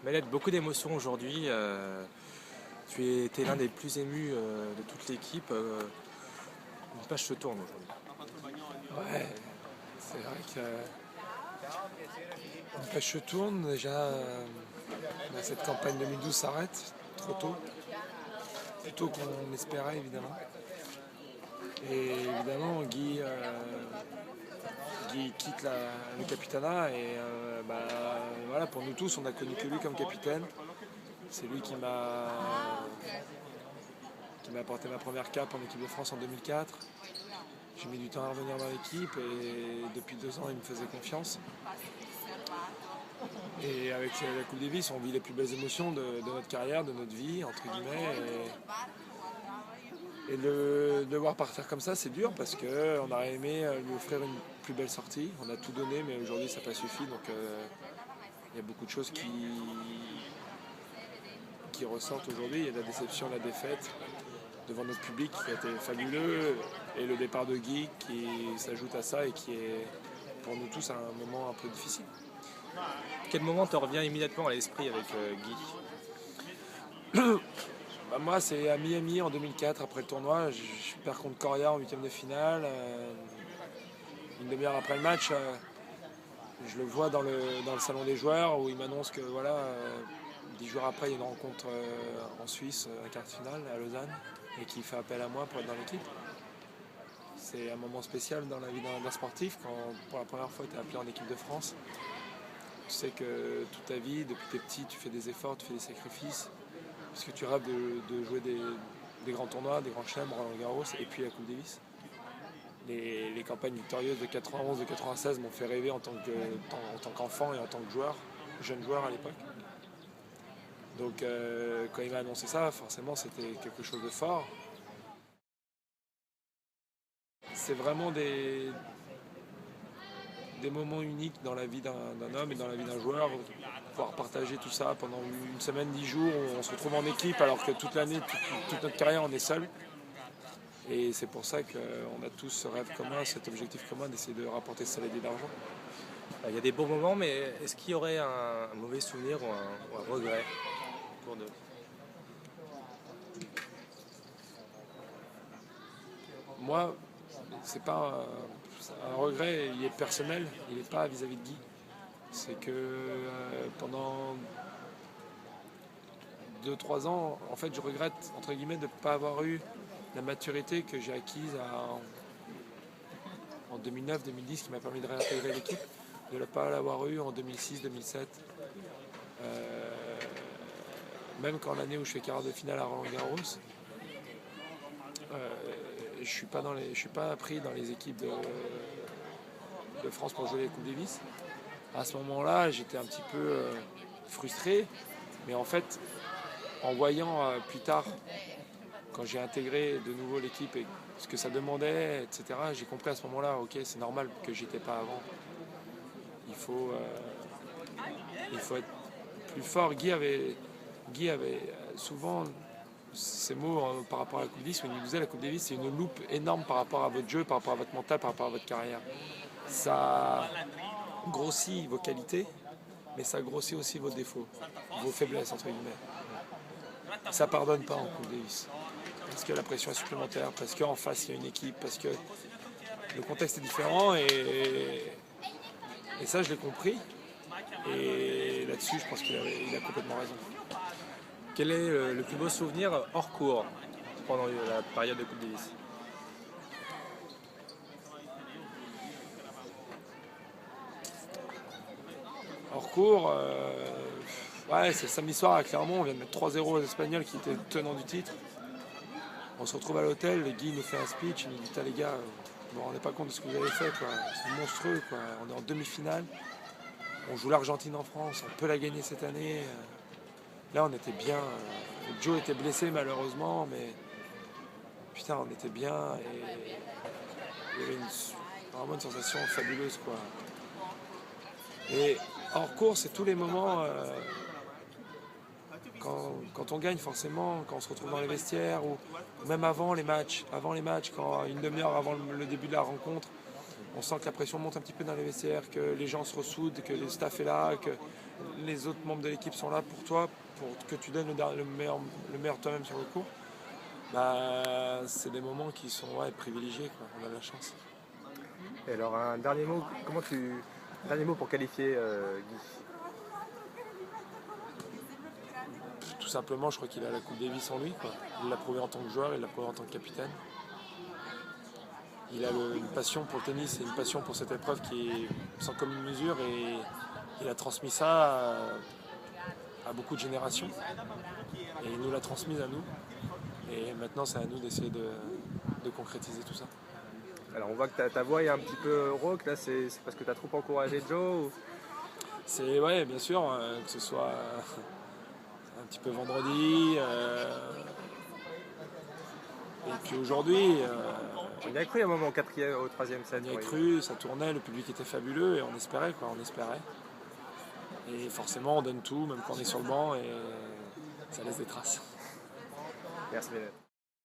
Mélène, beaucoup d'émotions aujourd'hui. Tu étais l'un des plus émus de toute l'équipe. Une page se tourne aujourd'hui. Ouais, c'est vrai que une page se tourne. Déjà, cette campagne 2012 s'arrête trop tôt, plus tôt qu'on espérait évidemment. Et évidemment, Guy quitte le capitanat et voilà, pour nous tous, on n'a connu que lui comme capitaine. C'est lui qui m'a apporté ma première cape en équipe de France en 2004. J'ai mis du temps à revenir dans l'équipe et depuis 2 ans, il me faisait confiance. Et avec la Coupe Davis, on vit les plus belles émotions de notre carrière, de notre vie, entre guillemets. Et le devoir partir comme ça, c'est dur parce qu'on aurait aimé lui offrir une plus belle sortie. On a tout donné, mais aujourd'hui, ça n'a pas suffi. Donc, il y a beaucoup de choses qui ressortent aujourd'hui. Il y a la déception, la défaite devant notre public qui a été fabuleux. Et le départ de Guy qui s'ajoute à ça et qui est pour nous tous un moment un peu difficile. Quel moment te revient immédiatement à l'esprit avec Guy? Moi, c'est à Miami en 2004, après le tournoi. Je perds contre Coria en huitième de finale. Une demi-heure après le match, je le vois dans le salon des joueurs où il m'annonce que voilà, 10 jours après, il y a une rencontre en Suisse, un quart de finale à Lausanne, et qu'il fait appel à moi pour être dans l'équipe. C'est un moment spécial dans la vie d'un sportif quand pour la première fois tu es appelé en équipe de France. Tu sais que toute ta vie, depuis que tu es petit, tu fais des efforts, tu fais des sacrifices, parce que tu rêves de jouer des grands tournois, des grands chelems, Roland Garros et puis la Coupe Davis. Les campagnes victorieuses de 91, de 96 m'ont fait rêver en tant qu'enfant et en tant que joueur, jeune joueur à l'époque. Donc quand il m'a annoncé ça, forcément c'était quelque chose de fort. C'est vraiment des moments uniques dans la vie d'un homme et dans la vie d'un joueur. Pouvoir partager tout ça pendant une semaine, 10 jours, où on se retrouve en équipe alors que toute l'année, toute notre carrière, on est seul. Et c'est pour ça qu'on a tous ce rêve commun, cet objectif commun d'essayer de rapporter ce salaire d'argent. Il y a des bons moments, mais est-ce qu'il y aurait un mauvais souvenir ou un regret pour deux? Moi, c'est pas un regret, il est personnel, il n'est pas vis-à-vis de Guy. C'est que pendant 2-3 ans, en fait, je regrette, entre guillemets, de ne pas avoir eu la maturité que j'ai acquise en 2009-2010, qui m'a permis de réintégrer l'équipe, de ne pas l'avoir eu en 2006-2007. Même quand l'année où je fais quart de finale à Roland Garros, je suis pas pris dans les équipes de France pour jouer les Coupes Davis. À ce moment-là, j'étais un petit peu frustré, mais en fait, en voyant plus tard, quand j'ai intégré de nouveau l'équipe et ce que ça demandait, etc., j'ai compris à ce moment-là, ok, c'est normal que j'étais pas avant. Il faut être plus fort. Guy avait souvent ces mots par rapport à la Coupe Davis, où il nous disait la Coupe Davis c'est une loupe énorme par rapport à votre jeu, par rapport à votre mental, par rapport à votre carrière. Ça grossit vos qualités, mais ça grossit aussi vos défauts, vos faiblesses entre guillemets. Ça pardonne pas en Coupe Davis. Parce que la pression est supplémentaire, parce qu'en face il y a une équipe, parce que le contexte est différent et ça je l'ai compris. Et là-dessus je pense qu'il a complètement raison. Quel est le plus beau souvenir hors cours pendant la période de Coupe Davis? Hors cours, c'est samedi soir à Clermont, on vient de mettre 3-0 aux Espagnols qui étaient tenants du titre. On se retrouve à l'hôtel, Guy nous fait un speech, il nous dit les gars, vous vous rendez pas compte de ce que vous avez fait, quoi. C'est monstrueux, quoi. On est en demi-finale, on joue l'Argentine en France, on peut la gagner cette année. Là on était bien, Joe était blessé malheureusement, mais putain on était bien et il y avait vraiment une sensation fabuleuse, quoi. Et hors cours, c'est tous les moments quand on gagne forcément, quand on se retrouve dans les vestiaires ou même avant les matchs, quand une demi-heure avant le début de la rencontre, on sent que la pression monte un petit peu dans les vestiaires, que les gens se ressoudent, que le staff est là, que les autres membres de l'équipe sont là pour toi, pour que tu donnes le meilleur toi-même sur le court, bah, c'est des moments qui sont privilégiés, quoi. On a de la chance. Et alors un dernier mot, dernier mot pour qualifier Guy. Tout simplement, je crois qu'il a la Coupe Davis en lui, quoi. Il l'a prouvé en tant que joueur, il l'a prouvé en tant que capitaine. Il a une passion pour le tennis et une passion pour cette épreuve qui est sans commune mesure, et il a transmis ça à beaucoup de générations. Et il nous l'a transmise à nous. Et maintenant, c'est à nous d'essayer de concrétiser tout ça. Alors on voit que ta voix est un petit peu rauque, là c'est parce que tu as trop encouragé Joe ou... C'est bien sûr, que ce soit un petit peu vendredi. Et puis aujourd'hui, On y a cru à un moment au troisième set. on y a cru, ça tournait, le public était fabuleux et on espérait, quoi, on espérait. Et forcément, on donne tout, même quand on est sur le banc, et ça laisse des traces. Merci Bennett.